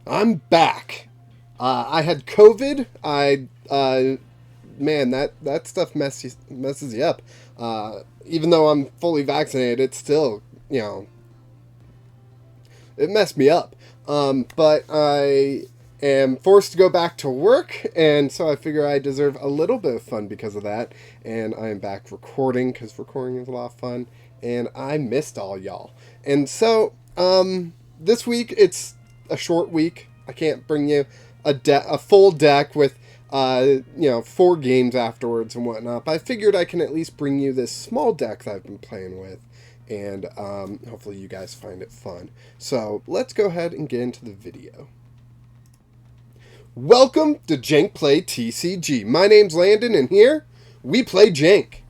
I'm back. I had COVID. Man, that stuff messes you up. Even though I'm fully vaccinated, it's still, it messed me up. But I am forced to go back to work, and so I figure I deserve a little bit of fun because of that. And I am back recording, because recording is a lot of fun, and I missed all y'all. And so, this week, it's a short week. I can't bring you a full deck with 4 games afterwards and whatnot. But I figured I can at least bring you this small deck that I've been playing with, and hopefully you guys find it fun. So let's go ahead and get into the video. Welcome to Jank Play TCG. My name's Landon, and here we play Jank.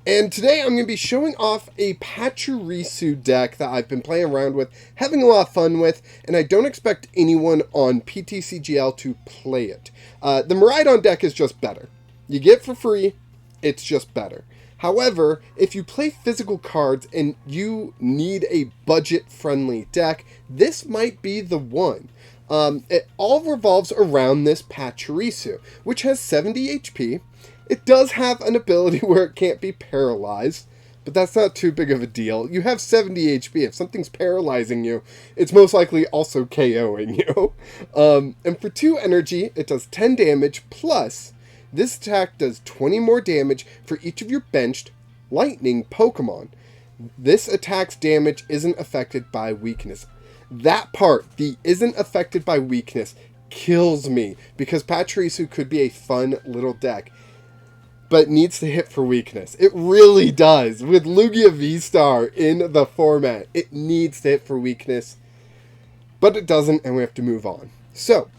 And today I'm going to be showing off a Pachirisu deck that I've been playing around with, having a lot of fun with, and I don't expect anyone on PTCGL to play it. The Miraidon deck is just better. You get it for free, it's just better. However, if you play physical cards and you need a budget-friendly deck, this might be the one. It all revolves around this Pachirisu, which has 70 HP. It does have an ability where it can't be paralyzed, but that's not too big of a deal. You have 70 HP. If something's paralyzing you, it's most likely also KOing you. And for 2 energy, it does 10 damage, plus this attack does 20 more damage for each of your benched lightning Pokemon. This attack's damage isn't affected by weakness. That part, the isn't affected by weakness, kills me, because Pachirisu could be a fun little deck, but needs to hit for weakness. It really does. With Lugia V-Star in the format, it needs to hit for weakness, but it doesn't, and we have to move on. So,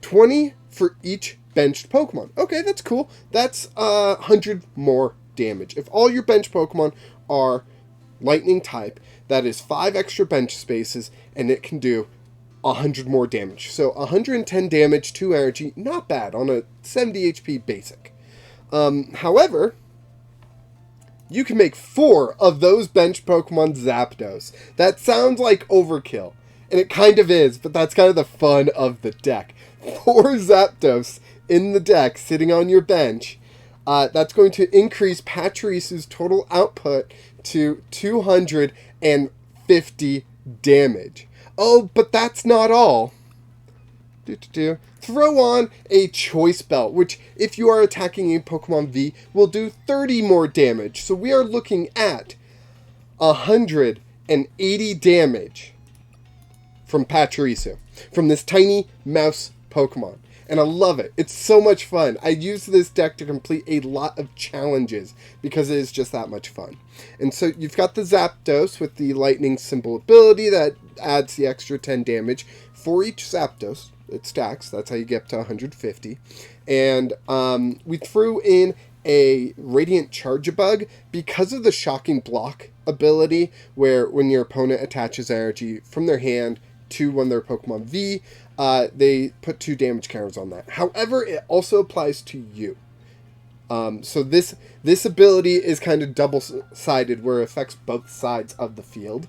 20 for each benched Pokemon. Okay, that's cool. That's 100 more damage. If all your bench Pokemon are lightning type, that is 5 extra bench spaces, and it can do 100 more damage. So 110 damage, 2 energy, not bad on a 70 HP basic. However, you can make 4 of those bench Pokemon Zapdos. That sounds like overkill, and it kind of is, but that's kind of the fun of the deck. 4 Zapdos in the deck sitting on your bench. That's going to increase Pachirisu's total output to 250 damage. Oh, but that's not all. Throw on a Choice Belt, which, if you are attacking a Pokemon V, will do 30 more damage. So we are looking at 180 damage from Pachirisu, from this tiny mouse Pokemon. And I love it. It's so much fun. I use this deck to complete a lot of challenges because it is just that much fun. And so you've got the Zapdos with the lightning symbol ability that adds the extra 10 damage for each Zapdos. It stacks. That's how you get up to 150. And we threw in a Radiant Charjabug because of the Shocking Block ability, where when your opponent attaches energy from their hand to one of their Pokemon V, they put 2 damage counters on that. However, it also applies to you. So this ability is kind of double-sided, where it affects both sides of the field.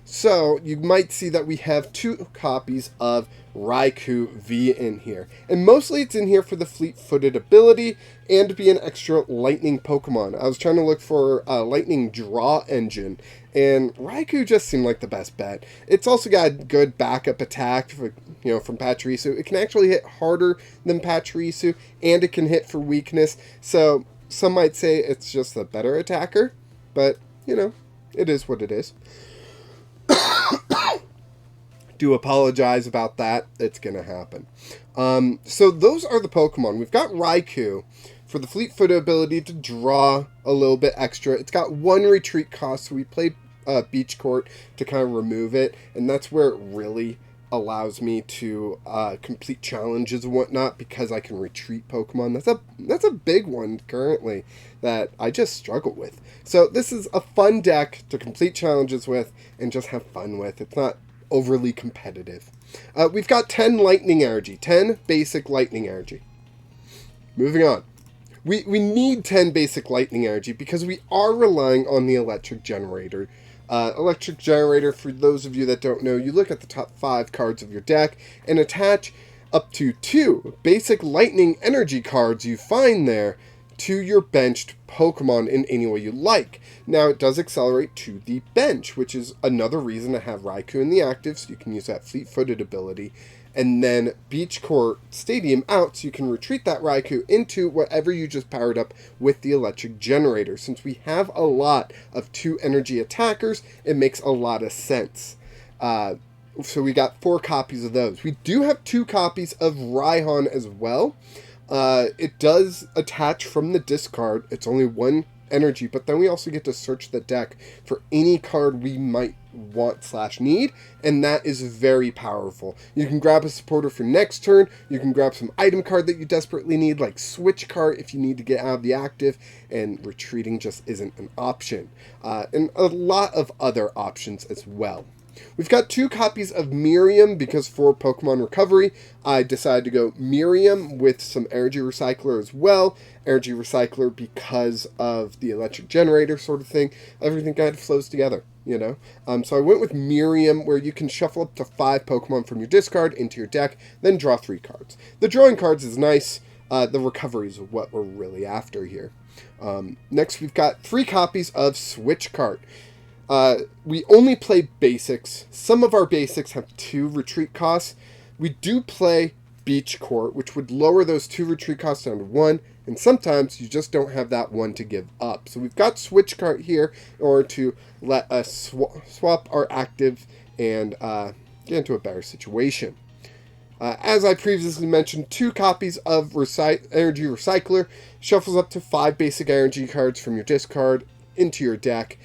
So you might see that we have 2 copies of Raikou V in here. And mostly it's in here for the fleet-footed ability and to be an extra lightning Pokemon. I was trying to look for a lightning draw engine, and Raikou just seemed like the best bet. It's also got good backup attack for, from Pachirisu. It can actually hit harder than Pachirisu, and it can hit for weakness. So some might say it's just a better attacker, but, it is what it is. Do apologize about that. It's going to happen. So those are the Pokemon. We've got Raikou for the fleet-footed ability to draw a little bit extra. It's got 1 retreat cost, so we played Beach Court to kind of remove it, and that's where it really allows me to complete challenges and whatnot, because I can retreat Pokemon. That's a big one currently that I just struggle with. So this is a fun deck to complete challenges with and just have fun with. It's not overly competitive. We've got 10 lightning energy, 10 basic lightning energy. Moving on. We need 10 basic lightning energy because we are relying on the Electric Generator Electric Generator, for those of you that don't know, you look at the top 5 cards of your deck and attach up to 2 basic lightning energy cards you find there to your benched Pokemon in any way you like. Now, it does accelerate to the bench, which is another reason to have Raikou in the active, so you can use that fleet-footed ability. And then Beach Court Stadium out, so you can retreat that Raikou into whatever you just powered up with the Electric Generator. Since we have a lot of 2 energy attackers, it makes a lot of sense. So we got 4 copies of those. We do have 2 copies of Raihan as well. It does attach from the discard. It's only 1 energy, but then we also get to search the deck for any card we might want / need, and that is very powerful. You can grab a supporter for next turn. You can grab some item card that you desperately need, like Switch Cart if you need to get out of the active, and retreating just isn't an option. And a lot of other options as well. We've got 2 copies of Miriam, because for Pokemon Recovery, I decided to go Miriam with some Energy Recycler as well. Energy Recycler because of the Electric Generator sort of thing. Everything kind of flows together, you know? So I went with Miriam, where you can shuffle up to 5 Pokemon from your discard into your deck, then draw 3 cards. The drawing cards is nice. The recovery is what we're really after here. Next, we've got 3 copies of Switch Cart. We only play basics. Some of our basics have 2 retreat costs. We do play Beach Court, which would lower those 2 retreat costs down to 1, and sometimes you just don't have that 1 to give up. So we've got Switch Cart here in order to let us swap our active and get into a better situation. As I previously mentioned, 2 copies of Energy Recycler shuffles up to 5 basic energy cards from your discard into your deck.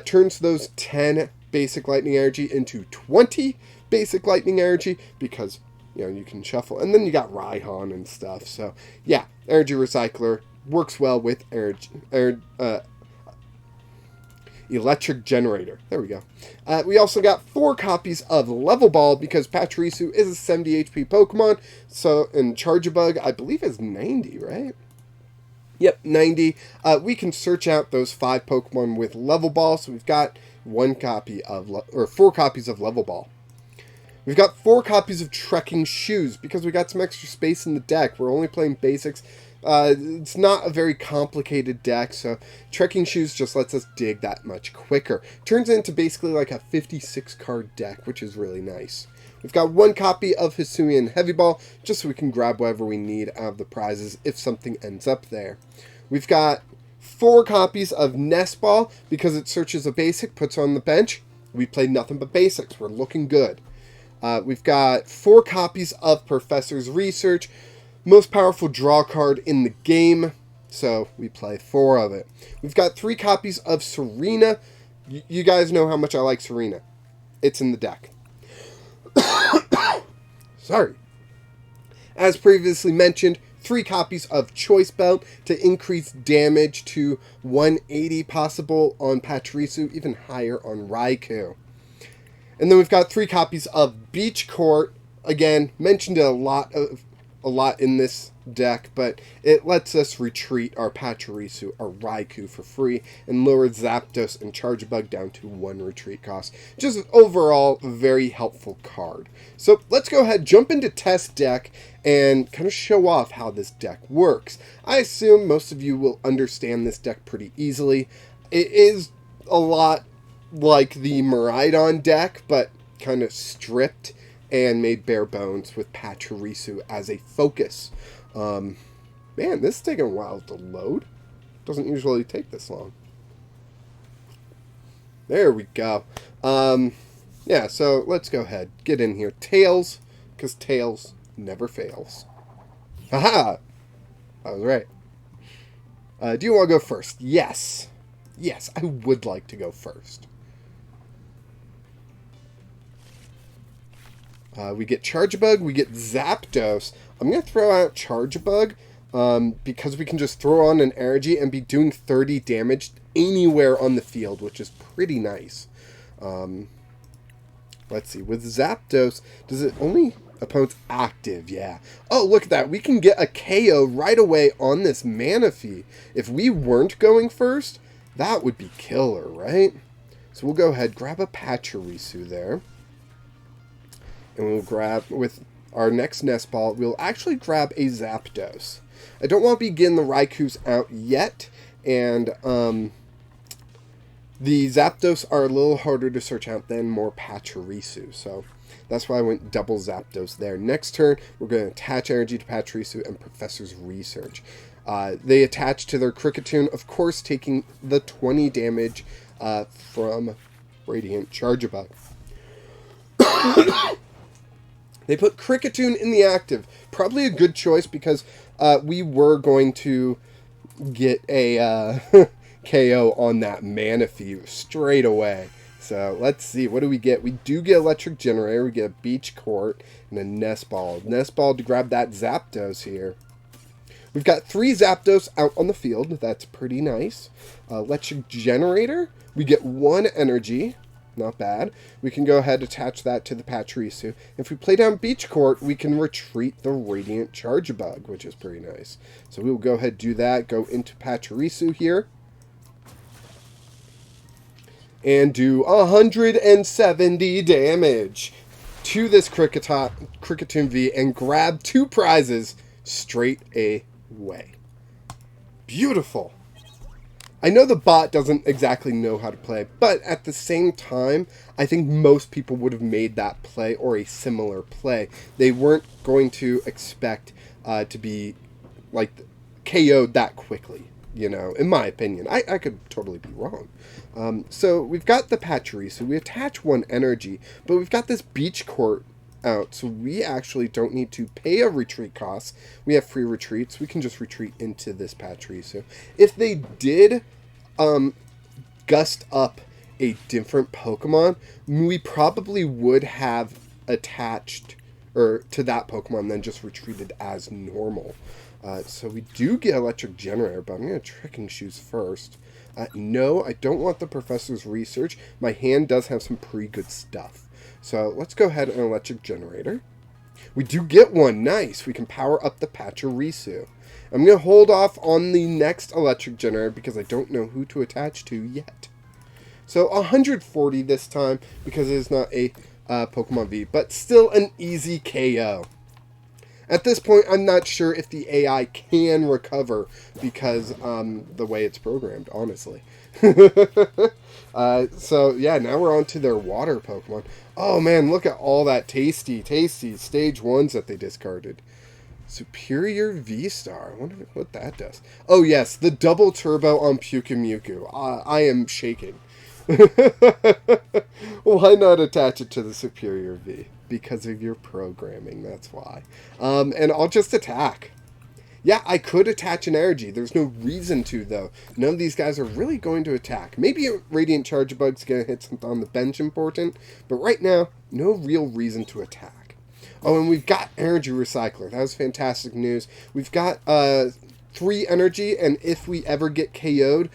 Turns those 10 basic lightning energy into 20 basic lightning energy, because, you know, you can shuffle. And then you got Raihan and stuff. So, yeah, Energy Recycler works well with Electric Generator. There we go. We also got 4 copies of Level Ball, because Pachirisu is a 70 HP Pokemon. So, and Charjabug, I believe, is 90, right? Yep, 90. We can search out those 5 Pokemon with Level Ball, so we've got 4 copies of Level Ball. We've got 4 copies of Trekking Shoes, because we got some extra space in the deck. We're only playing basics. It's not a very complicated deck, so Trekking Shoes just lets us dig that much quicker. Turns into basically like a 56 card deck, which is really nice. We've got 1 copy of Hisuian Heavy Ball, just so we can grab whatever we need out of the prizes if something ends up there. We've got 4 copies of Nest Ball, because it searches a basic, puts on the bench. We played nothing but basics. We're looking good. We've got 4 copies of Professor's Research, most powerful draw card in the game, so we play 4 of it. We've got 3 copies of Serena. You guys know how much I like Serena. It's in the deck. Sorry. As previously mentioned, 3 copies of Choice Belt to increase damage to 180 possible on Pachirisu, even higher on Raikou. And then we've got 3 copies of Beach Court. Again, mentioned a lot in this deck, but it lets us retreat our Pachirisu, our Raikou, for free, and lower Zapdos and Charjabug down to 1 retreat cost. Just overall, a very helpful card. So let's go ahead, jump into test deck, and kind of show off how this deck works. I assume most of you will understand this deck pretty easily. It is a lot like the Miraidon deck, but kind of stripped and made bare bones with Pachirisu as a focus. Man, this is taking a while to load. Doesn't usually take this long. There we go. Yeah, so let's go ahead. Get in here. Tails, because Tails never fails. Haha! I was right. Do you want to go first? Yes. Yes, I would like to go first. We get Charjabug, we get Zapdos. I'm going to throw out Charjabug because we can just throw on an energy and be doing 30 damage anywhere on the field, which is pretty nice. Let's see. With Zapdos, does it only opponents active? Yeah. Oh, look at that. We can get a KO right away on this Manaphy. If we weren't going first, that would be killer, right? So we'll go ahead, grab a Pachirisu there. And we'll grab, with our next nest ball, we'll actually grab a Zapdos. I don't want to begin the Raikous out yet, and the Zapdos are a little harder to search out than more Pachirisu, so that's why I went double Zapdos there. Next turn, we're going to attach energy to Pachirisu and Professor's Research. They attach to their Kricketune, of course, taking the 20 damage from Radiant Charjabug. They put Kricketune in the active. Probably a good choice because we were going to get a KO on that Manaphy straight away. So let's see. What do we get? We do get Electric Generator. We get a Beach Court and a Nest Ball. Nest Ball to grab that Zapdos here. We've got 3 Zapdos out on the field. That's pretty nice. Electric Generator. We get 1 energy. Not bad. We can go ahead and attach that to the Pachirisu. If we play down Beach Court, we can retreat the Radiant Charjabug, which is pretty nice. So we will go ahead and do that. Go into Pachirisu here. And do 170 damage to this Kricketune V and grab 2 prizes straight away. Beautiful. I know the bot doesn't exactly know how to play, but at the same time, I think most people would have made that play or a similar play. They weren't going to expect to be like KO'd that quickly, you know, in my opinion. I could totally be wrong. So we've got the Pachirisu. We attach 1 energy, but we've got this Beach Court out, so we actually don't need to pay a retreat cost. We have free retreats. We can just retreat into this Pachirisu. If they did gust up a different Pokemon, we probably would have attached to that Pokemon, then just retreated as normal. So we do get Electric Generator, but I'm going to Trekking Shoes first. No, I don't want the Professor's Research. My hand does have some pretty good stuff. So let's go ahead and Electric Generator. We do get 1. Nice. We can power up the Pachirisu. I'm going to hold off on the next Electric Generator because I don't know who to attach to yet. So 140 this time because it is not a Pokemon V, but still an easy KO. At this point, I'm not sure if the AI can recover because the way it's programmed, honestly. So, yeah, now we're on to their water Pokemon. Oh, man, look at all that tasty stage 1s that they discarded. Superior V-Star. I wonder what that does. Oh, yes, the double turbo on Pyukumuku. I am shaking. Why not attach it to the Superior V? Because of your programming, that's why. And I'll just attack. Yeah, I could attach an energy. There's no reason to, though. None of these guys are really going to attack. Maybe a Radiant Charjabug's going to hit something on the bench important, but right now, no real reason to attack. Oh, and we've got Energy Recycler. That was fantastic news. We've got 3 energy, and if we ever get KO'd,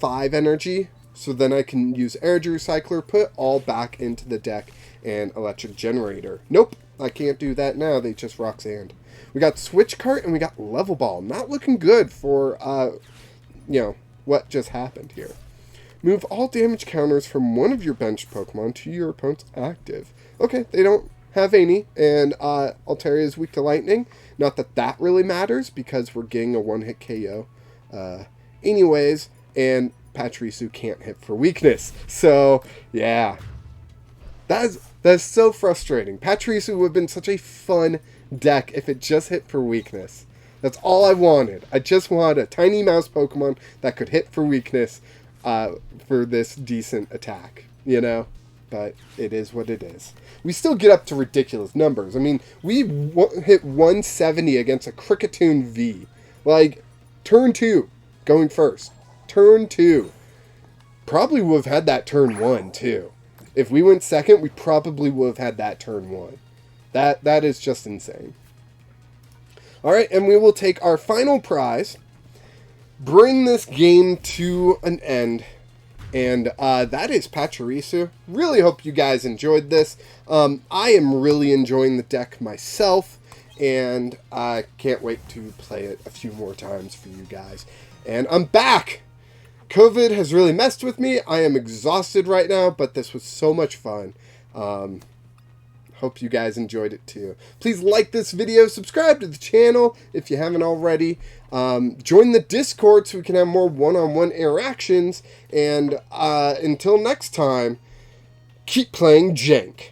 5 energy. So then I can use Energy Recycler, put all back into the deck, and Electric Generator. Nope, I can't do that now. They just rock sand. We got Switch Cart and we got Level Ball. Not looking good for, you know, what just happened here. Move all damage counters from one of your bench Pokemon to your opponent's active. Okay, they don't have any, and Altaria is weak to lightning. Not that that really matters because we're getting a 1-hit KO anyways, and Pachirisu can't hit for weakness. So, yeah. That's so frustrating. Pachirisu would have been such a fun deck if it just hit for weakness. That's all I wanted. I just wanted a tiny mouse Pokemon that could hit for weakness for this decent attack, you know? But it is what it is. We still get up to ridiculous numbers. I mean, we hit 170 against a Kricketune V. Like, turn 2, going first. Turn 2. Probably would have had that turn 1, too. If we went second, we probably would have had that turn 1. That is just insane. Alright, and we will take our final prize, bring this game to an end, and that is Pachirisu. Really hope you guys enjoyed this. I am really enjoying the deck myself, and I can't wait to play it a few more times for you guys. And I'm back! COVID has really messed with me. I am exhausted right now, but this was so much fun. Hope you guys enjoyed it too. Please like this video, subscribe to the channel if you haven't already. Join the Discord so we can have more one-on-one interactions. And until next time, keep playing Jank.